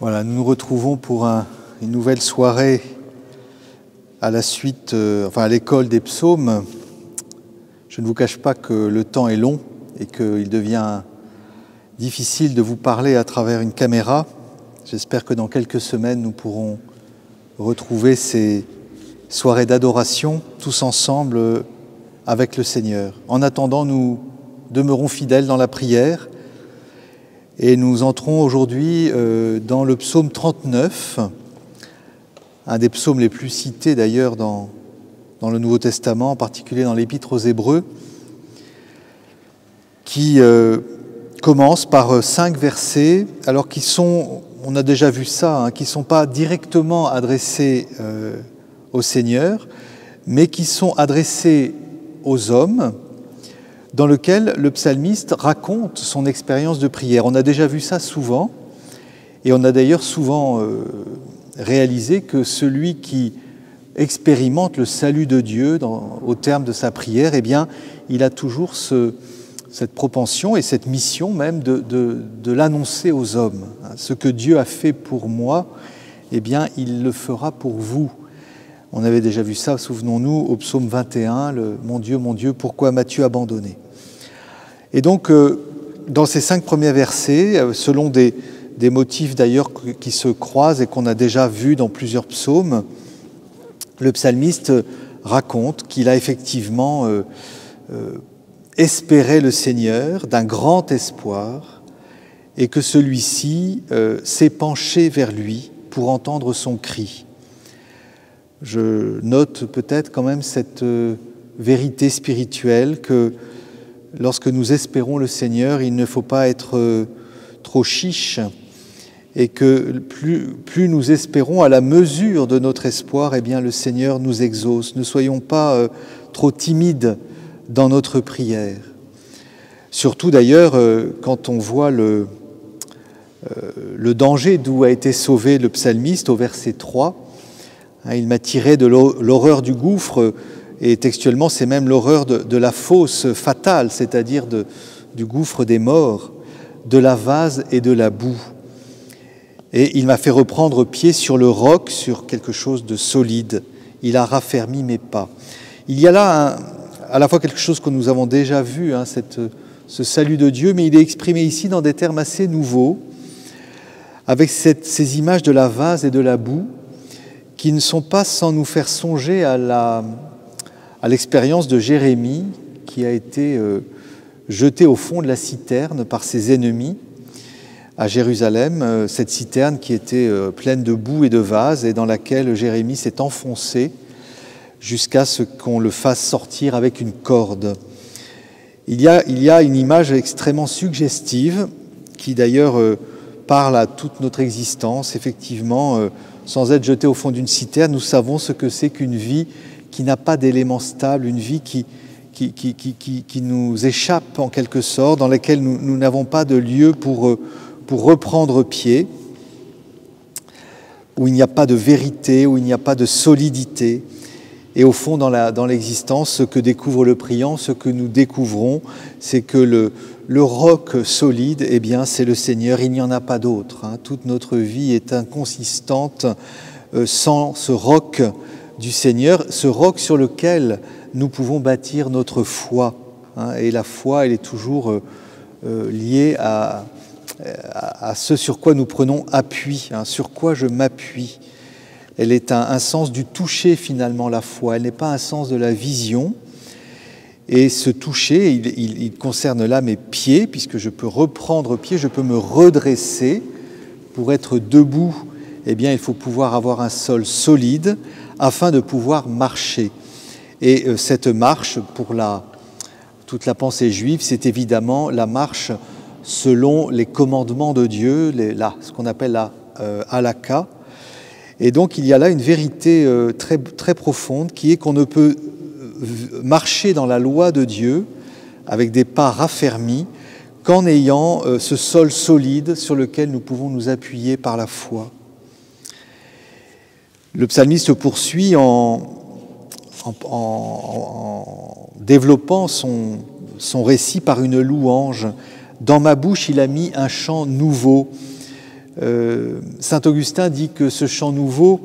Voilà, nous nous retrouvons pour une nouvelle soirée à la suite, à l'école des psaumes. Je ne vous cache pas que le temps est long et qu'il devient difficile de vous parler à travers une caméra. J'espère que dans quelques semaines, nous pourrons retrouver ces soirées d'adoration tous ensemble avec le Seigneur. En attendant, nous demeurons fidèles dans la prière et nous entrons aujourd'hui dans le psaume 39, un des psaumes les plus cités d'ailleurs dans le Nouveau Testament, en particulier dans l'Épître aux Hébreux, qui commence par 5 versets, alors qu'ils sont, on a déjà vu ça, qui ne sont pas directement adressés au Seigneur, mais qui sont adressés aux hommes, dans lequel le psalmiste raconte son expérience de prière. On a déjà vu ça souvent, et on a d'ailleurs souvent réalisé que celui qui expérimente le salut de Dieu au terme de sa prière, eh bien, il a toujours cette propension et cette mission même de l'annoncer aux hommes. Ce que Dieu a fait pour moi, eh bien, il le fera pour vous. On avait déjà vu ça, souvenons-nous, au psaume 21, mon Dieu, pourquoi m'as-tu abandonné ?» Et donc, dans ces 5 premiers versets, selon des motifs d'ailleurs qui se croisent et qu'on a déjà vus dans plusieurs psaumes, le psalmiste raconte qu'il a effectivement espéré le Seigneur d'un grand espoir et que celui-ci s'est penché vers lui pour entendre son cri. Je note peut-être quand même cette vérité spirituelle que lorsque nous espérons le Seigneur, il ne faut pas être trop chiche et que plus nous espérons à la mesure de notre espoir, eh bien le Seigneur nous exauce. Ne soyons pas trop timides dans notre prière. Surtout d'ailleurs quand on voit le danger d'où a été sauvé le psalmiste au verset 3. Il m'a tiré de l'horreur du gouffre, et textuellement c'est même l'horreur de la fosse fatale, c'est-à-dire du gouffre des morts, de la vase et de la boue. Et il m'a fait reprendre pied sur le roc, sur quelque chose de solide. Il a raffermi mes pas. Il y a là à la fois quelque chose que nous avons déjà vu, ce salut de Dieu, mais il est exprimé ici dans des termes assez nouveaux, avec ces images de la vase et de la boue, qui ne sont pas sans nous faire songer à l'expérience de Jérémie, qui a été jeté au fond de la citerne par ses ennemis à Jérusalem, cette citerne qui était pleine de boue et de vase et dans laquelle Jérémie s'est enfoncé jusqu'à ce qu'on le fasse sortir avec une corde. Il y a une image extrêmement suggestive qui d'ailleurs parle à toute notre existence. Effectivement, sans être jeté au fond d'une citerne, nous savons ce que c'est qu'une vie qui n'a pas d'éléments stables, une vie qui nous échappe en quelque sorte, dans laquelle nous n'avons pas de lieu pour reprendre pied, où il n'y a pas de vérité, où il n'y a pas de solidité. Et au fond, dans l'existence, ce que découvre le priant, ce que nous découvrons, c'est que le roc solide, eh bien, c'est le Seigneur, il n'y en a pas d'autre. Toute notre vie est inconsistante sans ce roc du Seigneur, ce roc sur lequel nous pouvons bâtir notre foi. Et la foi, elle est toujours liée à ce sur quoi nous prenons appui, sur quoi je m'appuie. Elle est un sens du toucher finalement, la foi. Elle n'est pas un sens de la vision. Et ce toucher, il concerne là mes pieds, puisque je peux reprendre pied, je peux me redresser. Pour être debout, eh bien, il faut pouvoir avoir un sol solide afin de pouvoir marcher. Et cette marche, pour toute la pensée juive, c'est évidemment la marche selon les commandements de Dieu, ce qu'on appelle la halakha. Et donc il y a là une vérité très, très profonde qui est qu'on ne peut marcher dans la loi de Dieu avec des pas raffermis qu'en ayant ce sol solide sur lequel nous pouvons nous appuyer par la foi. Le psalmiste poursuit en développant son récit par une louange. « Dans ma bouche, il a mis un chant nouveau. » Saint Augustin dit que ce chant nouveau,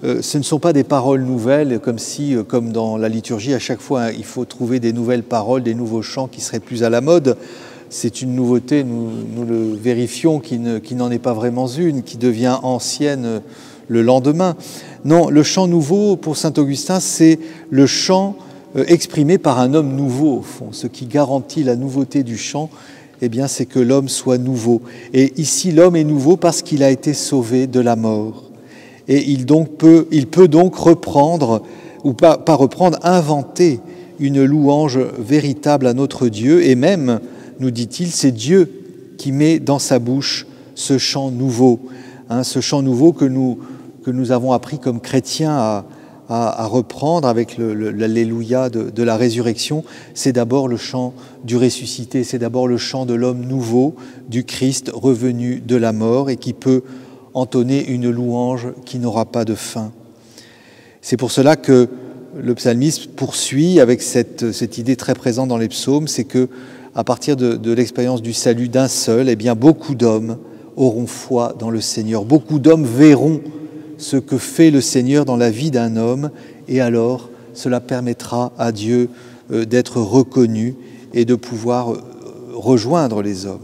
ce ne sont pas des paroles nouvelles, comme si, comme dans la liturgie, à chaque fois, il faut trouver des nouvelles paroles, des nouveaux chants qui seraient plus à la mode. C'est une nouveauté, nous le vérifions, qui n'en est pas vraiment une, qui devient ancienne le lendemain. Non, le chant nouveau, pour saint Augustin, c'est le chant exprimé par un homme nouveau, au fond. Ce qui garantit la nouveauté du chant, eh bien, c'est que l'homme soit nouveau. Et ici, l'homme est nouveau parce qu'il a été sauvé de la mort. Et il peut donc reprendre, ou pas reprendre, inventer une louange véritable à notre Dieu. Et même, nous dit-il, c'est Dieu qui met dans sa bouche ce chant nouveau. Ce chant nouveau que nous avons appris comme chrétiens à reprendre avec l'Alléluia de la résurrection. C'est d'abord le chant du ressuscité, c'est d'abord le chant de l'homme nouveau, du Christ revenu de la mort et qui peut entonner une louange qui n'aura pas de fin. C'est pour cela que le psalmiste poursuit avec cette idée très présente dans les psaumes, c'est que à partir de l'expérience du salut d'un seul, eh bien beaucoup d'hommes auront foi dans le Seigneur. Beaucoup d'hommes verront ce que fait le Seigneur dans la vie d'un homme, et alors cela permettra à Dieu d'être reconnu et de pouvoir rejoindre les hommes.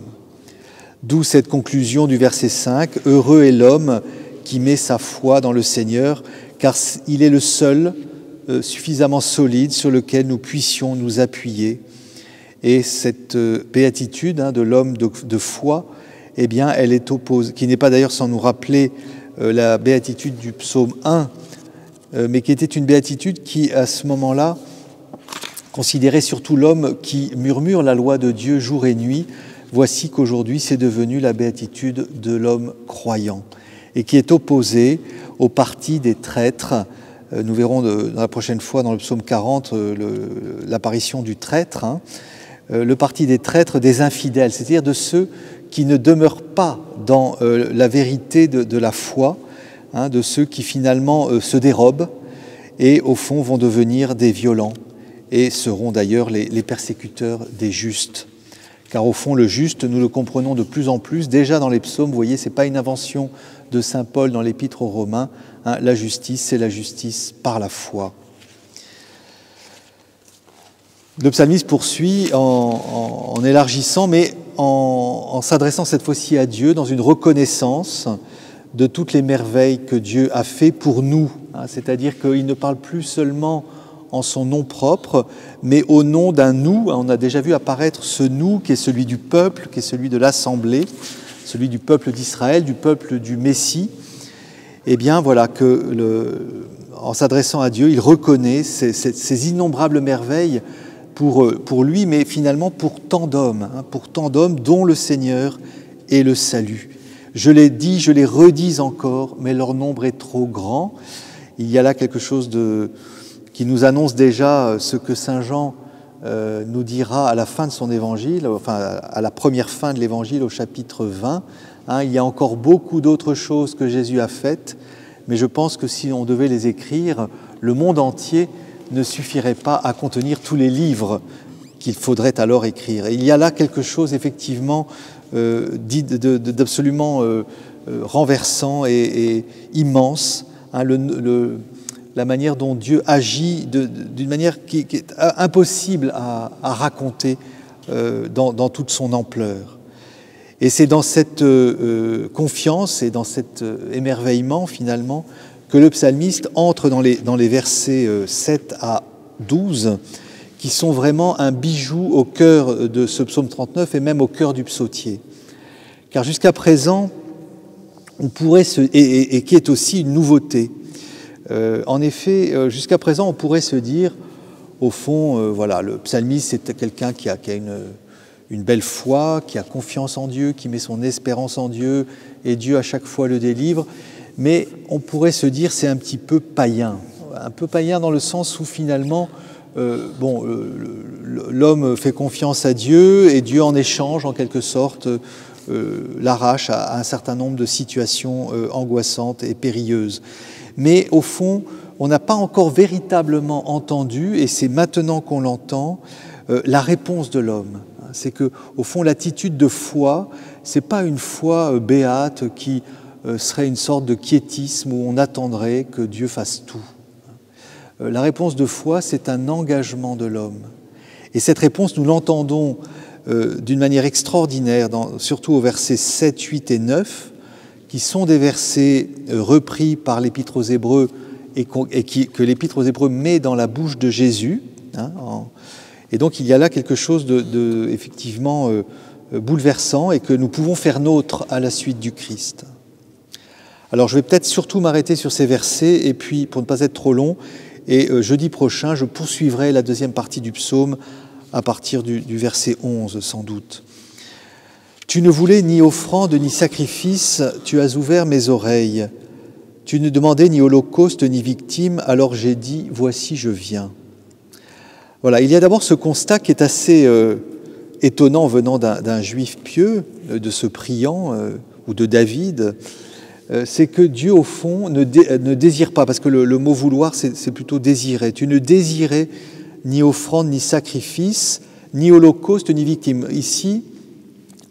D'où cette conclusion du verset 5, « Heureux est l'homme qui met sa foi dans le Seigneur, car il est le seul suffisamment solide sur lequel nous puissions nous appuyer. » Et cette béatitude de l'homme de foi, eh bien, elle est opposée, qui n'est pas d'ailleurs sans nous rappeler la béatitude du psaume 1, mais qui était une béatitude qui, à ce moment-là, considérait surtout l'homme qui murmure la loi de Dieu jour et nuit. Voici qu'aujourd'hui, c'est devenu la béatitude de l'homme croyant, et qui est opposée au parti des traîtres. Nous verrons dans la prochaine fois, dans le psaume 40, l'apparition du traître, le parti des traîtres, des infidèles, c'est-à-dire de ceux qui ne demeurent pas dans la vérité de la foi, de ceux qui finalement se dérobent et au fond vont devenir des violents et seront d'ailleurs les persécuteurs des justes. Car au fond, le juste, nous le comprenons de plus en plus, déjà dans les psaumes, vous voyez, ce n'est pas une invention de saint Paul dans l'épître aux Romains, la justice, c'est la justice par la foi. Le psalmiste poursuit en élargissant, mais en s'adressant cette fois-ci à Dieu dans une reconnaissance de toutes les merveilles que Dieu a fait pour nous. C'est-à-dire qu'il ne parle plus seulement en son nom propre, mais au nom d'un nous. On a déjà vu apparaître ce nous qui est celui du peuple, qui est celui de l'Assemblée, celui du peuple d'Israël, du peuple du Messie. Eh bien voilà en s'adressant à Dieu, il reconnaît ces innombrables merveilles pour lui, mais finalement pour tant d'hommes dont le Seigneur est le salut. Je l'ai dit, je les redis encore, mais leur nombre est trop grand. Il y a là quelque chose qui nous annonce déjà ce que saint Jean nous dira à la fin de son évangile, enfin à la première fin de l'évangile au chapitre 20. Il y a encore beaucoup d'autres choses que Jésus a faites, mais je pense que si on devait les écrire, le monde entier ne suffirait pas à contenir tous les livres qu'il faudrait alors écrire. Et il y a là quelque chose effectivement d'absolument renversant et immense, la manière dont Dieu agit d'une manière qui est impossible à raconter dans toute son ampleur. Et c'est dans cette confiance et dans cet émerveillement finalement que le psalmiste entre dans les versets 7 à 12, qui sont vraiment un bijou au cœur de ce psaume 39 et même au cœur du psautier. Car jusqu'à présent, on pourrait et qui est aussi une nouveauté. En effet, jusqu'à présent, on pourrait se dire, au fond, voilà, le psalmiste, c'est quelqu'un qui a une belle foi, qui a confiance en Dieu, qui met son espérance en Dieu, et Dieu à chaque fois le délivre. Mais on pourrait se dire c'est un petit peu païen dans le sens où finalement, l'homme fait confiance à Dieu et Dieu en échange, en quelque sorte, l'arrache à un certain nombre de situations angoissantes et périlleuses. Mais au fond, on n'a pas encore véritablement entendu, et c'est maintenant qu'on l'entend, la réponse de l'homme. C'est que, au fond, l'attitude de foi, c'est pas une foi béate qui serait une sorte de quiétisme où on attendrait que Dieu fasse tout. La réponse de foi, c'est un engagement de l'homme. Et cette réponse, nous l'entendons d'une manière extraordinaire, surtout aux versets 7, 8 et 9, qui sont des versets repris par l'Épître aux Hébreux et que l'Épître aux Hébreux met dans la bouche de Jésus. Et donc il y a là quelque chose de effectivement bouleversant et que nous pouvons faire nôtre à la suite du Christ. Alors je vais peut-être surtout m'arrêter sur ces versets et puis pour ne pas être trop long, et jeudi prochain je poursuivrai la deuxième partie du psaume à partir du verset 11 sans doute. Tu ne voulais ni offrande ni sacrifice, tu as ouvert mes oreilles. Tu ne demandais ni holocauste ni victime, alors j'ai dit, voici je viens. Voilà, il y a d'abord ce constat qui est assez étonnant venant d'un juif pieux, de ce priant ou de David, c'est que Dieu, au fond, ne désire pas, parce que le mot vouloir, c'est plutôt désirer. Tu ne désirais ni offrande, ni sacrifice, ni holocauste, ni victime. Ici,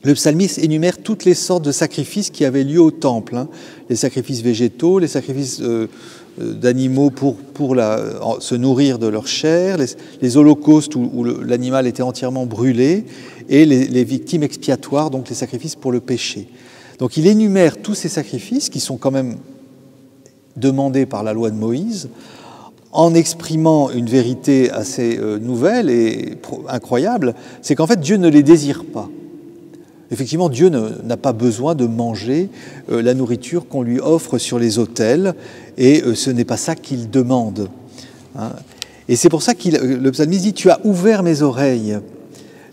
le psalmiste énumère toutes les sortes de sacrifices qui avaient lieu au temple. Les sacrifices végétaux, les sacrifices d'animaux pour se nourrir de leur chair, les holocaustes où l'animal était entièrement brûlé, et les victimes expiatoires, donc les sacrifices pour le péché. Donc il énumère tous ces sacrifices qui sont quand même demandés par la loi de Moïse, en exprimant une vérité assez nouvelle et incroyable, c'est qu'en fait Dieu ne les désire pas. Effectivement, Dieu n'a pas besoin de manger la nourriture qu'on lui offre sur les autels, et ce n'est pas ça qu'il demande. Et c'est pour ça que le psalmiste dit « Tu as ouvert mes oreilles.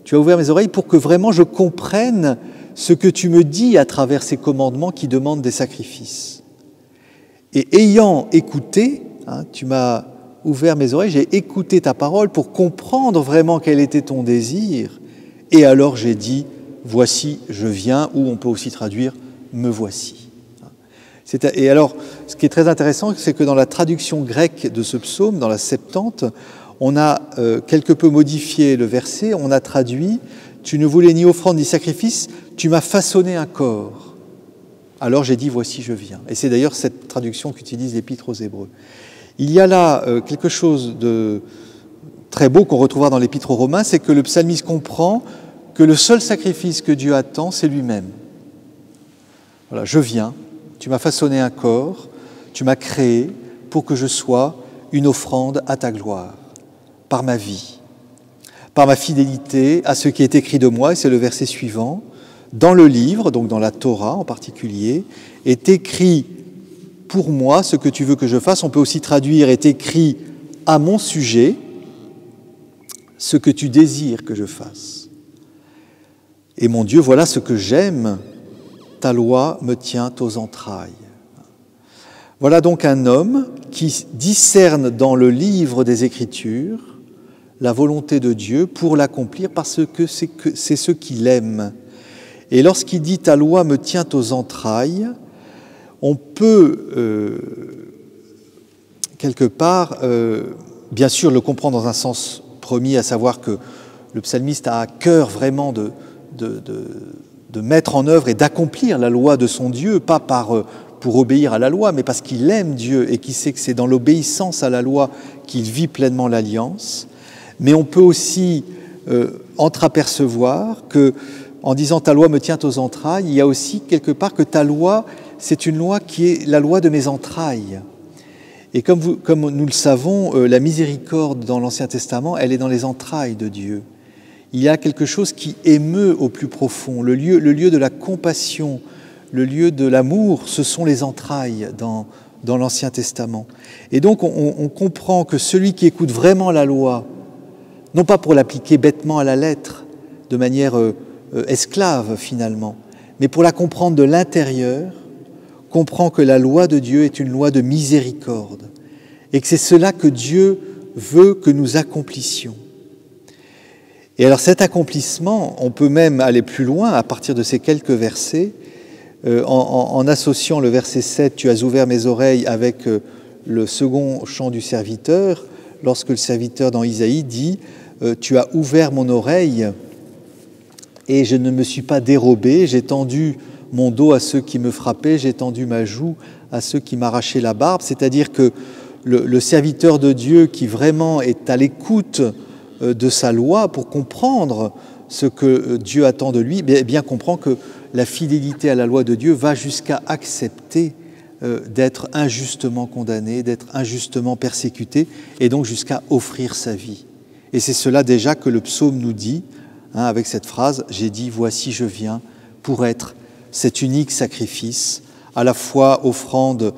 Tu as ouvert mes oreilles pour que vraiment je comprenne ce que tu me dis à travers ces commandements qui demandent des sacrifices. Et ayant écouté, tu m'as ouvert mes oreilles, j'ai écouté ta parole pour comprendre vraiment quel était ton désir. Et alors j'ai dit, voici, je viens, ou on peut aussi traduire, me voici. Et alors, ce qui est très intéressant, c'est que dans la traduction grecque de ce psaume, dans la Septante, on a quelque peu modifié le verset, on a traduit « Tu ne voulais ni offrande ni sacrifice, tu m'as façonné un corps. Alors j'ai dit, voici, je viens. » Et c'est d'ailleurs cette traduction qu'utilise l'Épître aux Hébreux. Il y a là quelque chose de très beau qu'on retrouvera dans l'Épître aux Romains, c'est que le psalmiste comprend que le seul sacrifice que Dieu attend, c'est lui-même. Voilà, je viens, tu m'as façonné un corps, tu m'as créé pour que je sois une offrande à ta gloire, par ma vie, par ma fidélité à ce qui est écrit de moi, et c'est le verset suivant, dans le livre, donc dans la Torah en particulier, est écrit pour moi ce que tu veux que je fasse. On peut aussi traduire est écrit à mon sujet ce que tu désires que je fasse. Et mon Dieu, voilà ce que j'aime, ta loi me tient aux entrailles. Voilà donc un homme qui discerne dans le livre des Écritures la volonté de Dieu pour l'accomplir parce que c'est ce qu'il aime. Et lorsqu'il dit « ta loi me tient aux entrailles », on peut, quelque part, bien sûr le comprendre dans un sens premier, à savoir que le psalmiste a à cœur vraiment de mettre en œuvre et d'accomplir la loi de son Dieu, pas pour obéir à la loi, mais parce qu'il aime Dieu et qu'il sait que c'est dans l'obéissance à la loi qu'il vit pleinement l'alliance. Mais on peut aussi entreapercevoir que, en disant « ta loi me tient aux entrailles », il y a aussi quelque part que ta loi, c'est une loi qui est la loi de mes entrailles. Et comme nous le savons, la miséricorde dans l'Ancien Testament, elle est dans les entrailles de Dieu. Il y a quelque chose qui émeut au plus profond. Le lieu de la compassion, le lieu de l'amour, ce sont les entrailles dans l'Ancien Testament. Et donc on comprend que celui qui écoute vraiment la loi, non pas pour l'appliquer bêtement à la lettre, de manière esclave finalement, mais pour la comprendre de l'intérieur, comprend que la loi de Dieu est une loi de miséricorde et que c'est cela que Dieu veut que nous accomplissions. Et alors cet accomplissement, on peut même aller plus loin à partir de ces quelques versets, en associant le verset 7, « Tu as ouvert mes oreilles » avec le second chant du serviteur, lorsque le serviteur dans Isaïe dit « Tu as ouvert mon oreille », et je ne me suis pas dérobé, j'ai tendu mon dos à ceux qui me frappaient, j'ai tendu ma joue à ceux qui m'arrachaient la barbe. C'est-à-dire que le serviteur de Dieu qui vraiment est à l'écoute de sa loi pour comprendre ce que Dieu attend de lui, bien comprend que la fidélité à la loi de Dieu va jusqu'à accepter d'être injustement condamné, d'être injustement persécuté, et donc jusqu'à offrir sa vie. Et c'est cela déjà que le psaume nous dit, avec cette phrase « J'ai dit, voici je viens » pour être cet unique sacrifice, à la fois offrande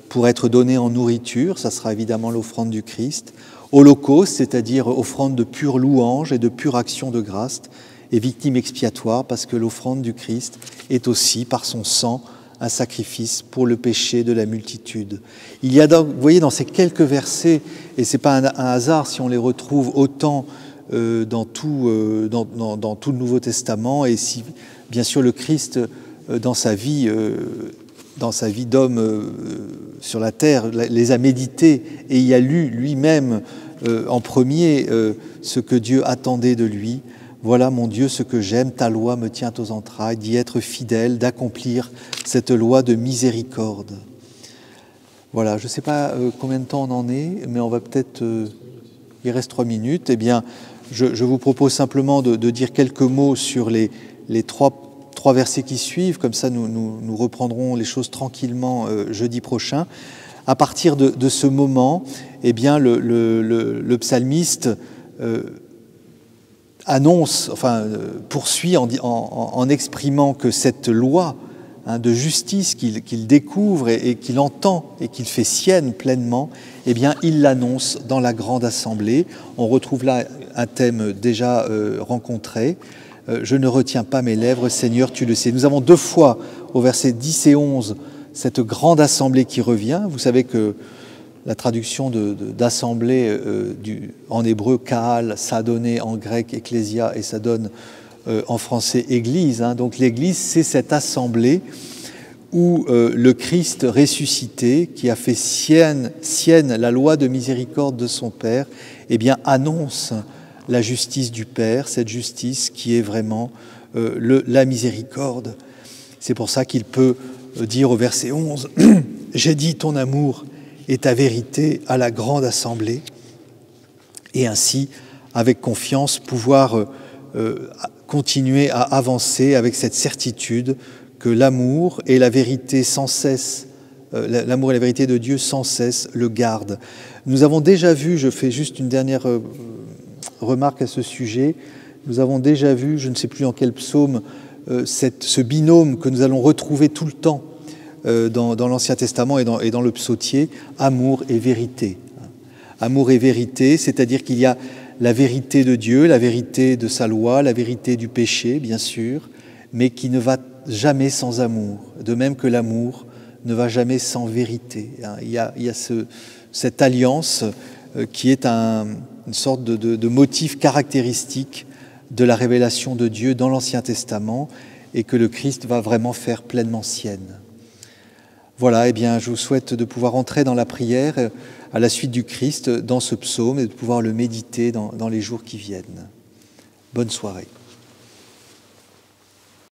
pour être donné en nourriture, ça sera évidemment l'offrande du Christ, holocauste, c'est-à-dire offrande de pure louange et de pure action de grâce, et victime expiatoire, parce que l'offrande du Christ est aussi, par son sang, un sacrifice pour le péché de la multitude. Il y a donc, vous voyez, dans ces quelques versets, et ce n'est pas un hasard si on les retrouve autant dans tout le Nouveau Testament, et si, bien sûr, le Christ, dans sa vie d'homme sur la terre, les a médités, et y a lu lui-même en premier ce que Dieu attendait de lui. Voilà, mon Dieu, ce que j'aime, ta loi me tient aux entrailles, d'y être fidèle, d'accomplir cette loi de miséricorde. Voilà, je ne sais pas combien de temps on en est, mais on va peut-être... il reste 3 minutes. Eh bien, je vous propose simplement de dire quelques mots sur les trois versets qui suivent, comme ça nous reprendrons les choses tranquillement jeudi prochain. À partir de ce moment, eh bien, le psalmiste... annonce, poursuit en exprimant que cette loi de justice qu'il découvre et qu'il entend et qu'il fait sienne pleinement, eh bien, il l'annonce dans la grande assemblée. On retrouve là un thème déjà rencontré. Je ne retiens pas mes lèvres, Seigneur, tu le sais. Nous avons 2 fois, au verset 10 et 11, cette grande assemblée qui revient. Vous savez que la traduction d'assemblée en hébreu, kahal, ça donnait en grec ecclésia et ça donne en français église. Donc l'église, c'est cette assemblée où le Christ ressuscité, qui a fait sienne la loi de miséricorde de son Père, eh bien annonce la justice du Père, cette justice qui est vraiment la miséricorde. C'est pour ça qu'il peut dire au verset 11, « J'ai dit ton amour et ta vérité à la grande assemblée » et ainsi, avec confiance, pouvoir continuer à avancer avec cette certitude que l'amour et la vérité sans cesse, l'amour et la vérité de Dieu sans cesse le gardent. Nous avons déjà vu, je fais juste une dernière remarque à ce sujet, nous avons déjà vu, je ne sais plus dans quel psaume, ce binôme que nous allons retrouver tout le temps dans l'Ancien Testament et dans le psautier, amour et vérité. Amour et vérité, c'est-à-dire qu'il y a la vérité de Dieu, la vérité de sa loi, la vérité du péché, bien sûr, mais qui ne va jamais sans amour, de même que l'amour ne va jamais sans vérité. Il y a cette alliance qui est une sorte de motif caractéristique de la révélation de Dieu dans l'Ancien Testament et que le Christ va vraiment faire pleinement sienne. Voilà, eh bien, je vous souhaite de pouvoir entrer dans la prière à la suite du Christ dans ce psaume et de pouvoir le méditer dans les jours qui viennent. Bonne soirée.